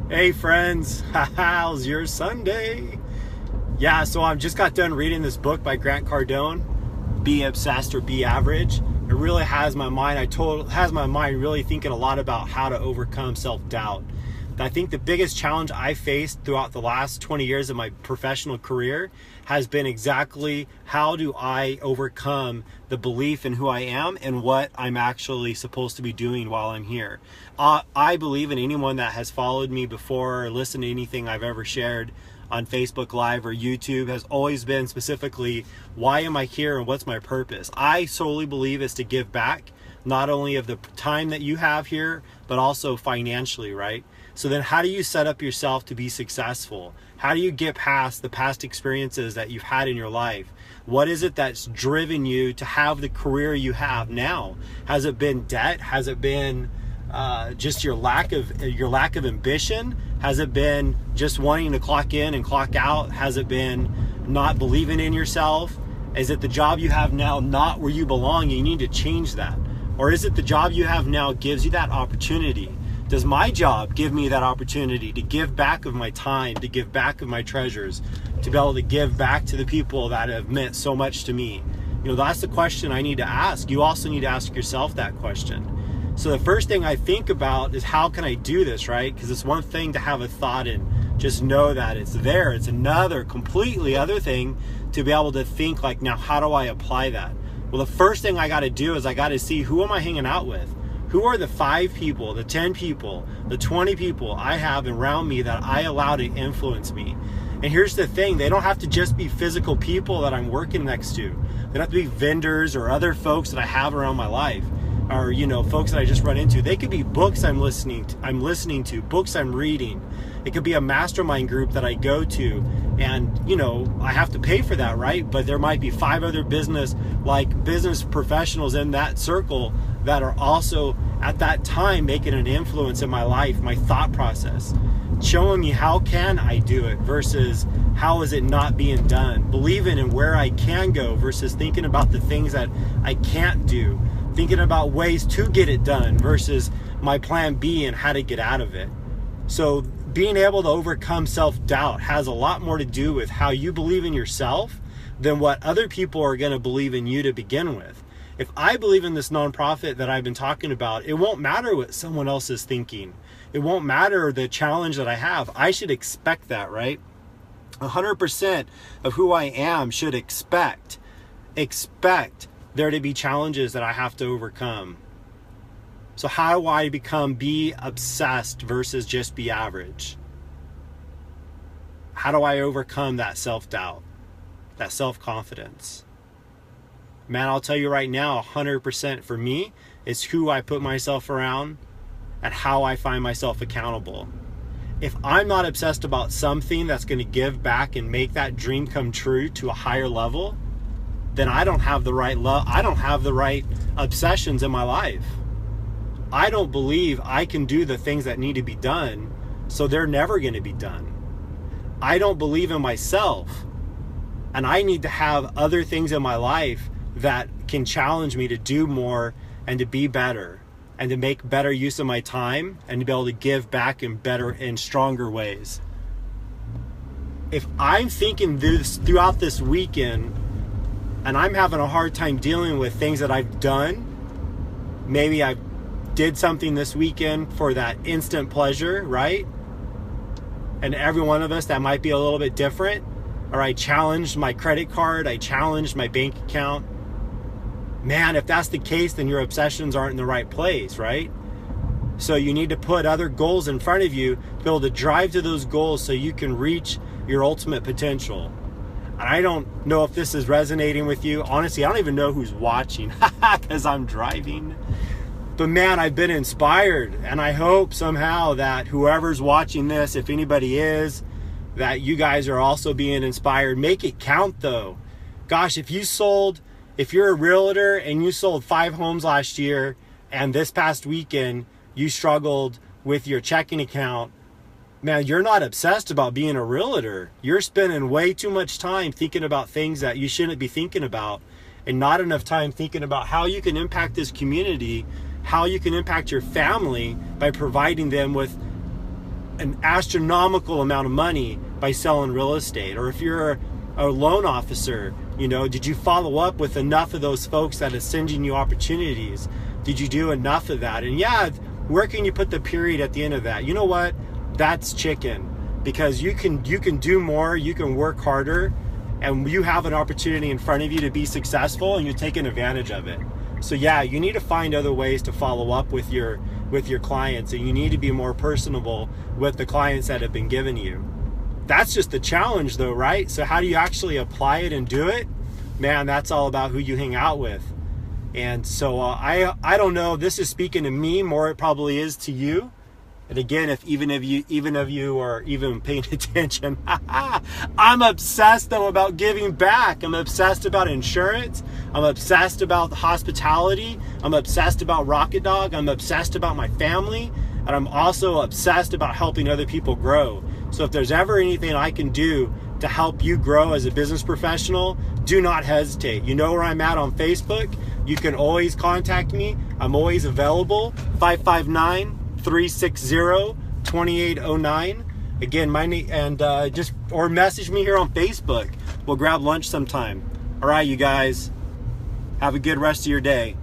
Hey friends, how's your Sunday? Yeah, so I just got done reading this book by Grant Cardone, Be Obsessed or Be Average. It really has my mind really thinking a lot about how to overcome self-doubt. I think the biggest challenge I faced throughout the last 20 years of my professional career has been exactly how do I overcome the belief in who I am and what I'm actually supposed to be doing while I'm here. I believe in anyone that has followed me before or listened to anything I've ever shared on Facebook Live or YouTube has always been specifically, why am I here and what's my purpose? I solely believe is to give back, not only of the time that you have here, but also financially, right? So then how do you set up yourself to be successful? How do you get past the past experiences that you've had in your life? What is it that's driven you to have the career you have now? Has it been debt? Has it been just your lack of ambition? Has it been just wanting to clock in and clock out? Has it been not believing in yourself? Is it the job you have now not where you belong? You need to change that. Or is it the job you have now gives you that opportunity? Does my job give me that opportunity to give back of my time, to give back of my treasures, to be able to give back to the people that have meant so much to me? You know, that's the question I need to ask. You also need to ask yourself that question. So the first thing I think about is, how can I do this, right? Because it's one thing to have a thought and just know that it's there. It's another completely other thing to be able to think like, now how do I apply that? Well, the first thing I got to do is I got to see, who am I hanging out with? Who are the 5 people, the 10 people, the 20 people I have around me that I allow to influence me? And here's the thing, they don't have to just be physical people that I'm working next to. They don't have to be vendors or other folks that I have around my life, or, you know, folks that I just run into. They could be books I'm listening to, books I'm reading. It could be a mastermind group that I go to, and, you know, I have to pay for that, right? But there might be 5 other business professionals in that circle that are also at that time making an influence in my life, my thought process, showing me how can I do it versus how is it not being done, believing in where I can go versus thinking about the things that I can't do, thinking about ways to get it done versus my plan B and how to get out of it. So being able to overcome self-doubt has a lot more to do with how you believe in yourself than what other people are going to believe in you to begin with. If I believe in this nonprofit that I've been talking about, it won't matter what someone else is thinking. It won't matter the challenge that I have. I should expect that, right? 100% of who I am should expect there to be challenges that I have to overcome. So how do I be obsessed versus just be average? How do I overcome that self-doubt, that self-confidence? Man, I'll tell you right now, 100% for me, it's who I put myself around and how I find myself accountable. If I'm not obsessed about something that's going to give back and make that dream come true to a higher level, then I don't have the right love. I don't have the right obsessions in my life. I don't believe I can do the things that need to be done, so they're never going to be done. I don't believe in myself, and I need to have other things in my life that can challenge me to do more and to be better and to make better use of my time and to be able to give back in better and stronger ways. If I'm thinking this throughout this weekend and I'm having a hard time dealing with things that I've done, maybe I did something this weekend for that instant pleasure, right? And every one of us, that might be a little bit different. Or I challenged my credit card, I challenged my bank account. Man, if that's the case, then your obsessions aren't in the right place, right? So you need to put other goals in front of you to be able to drive to those goals so you can reach your ultimate potential. And I don't know if this is resonating with you. Honestly, I don't even know who's watching because I'm driving. But man, I've been inspired, and I hope somehow that whoever's watching this, if anybody is, that you guys are also being inspired. Make it count though. Gosh, if you're a realtor and you sold 5 homes last year and this past weekend you struggled with your checking account, man, you're not obsessed about being a realtor. You're spending way too much time thinking about things that you shouldn't be thinking about, and not enough time thinking about how you can impact this community, how you can impact your family by providing them with an astronomical amount of money by selling real estate. Or if you're a loan officer, you know, did you follow up with enough of those folks that are sending you opportunities? Did you do enough of that? And yeah, where can you put the period at the end of that? You know what? That's chicken, because you can do more, you can work harder, and you have an opportunity in front of you to be successful, and you're taking advantage of it. So yeah, you need to find other ways to follow up with your clients, and you need to be more personable with the clients that have been given you. That's just the challenge though, right? So how do you actually apply it and do it? Man, that's all about who you hang out with. And so I don't know, this is speaking to me more, it probably is to you. And again, if even of you are even paying attention, I'm obsessed though about giving back. I'm obsessed about insurance. I'm obsessed about hospitality. I'm obsessed about Rocket Dog. I'm obsessed about my family. And I'm also obsessed about helping other people grow. So if there's ever anything I can do to help you grow as a business professional, do not hesitate. You know where I'm at on Facebook. You can always contact me. I'm always available. 559-360-2809. Again, my name, and or message me here on Facebook. We'll grab lunch sometime. All right, you guys. Have a good rest of your day.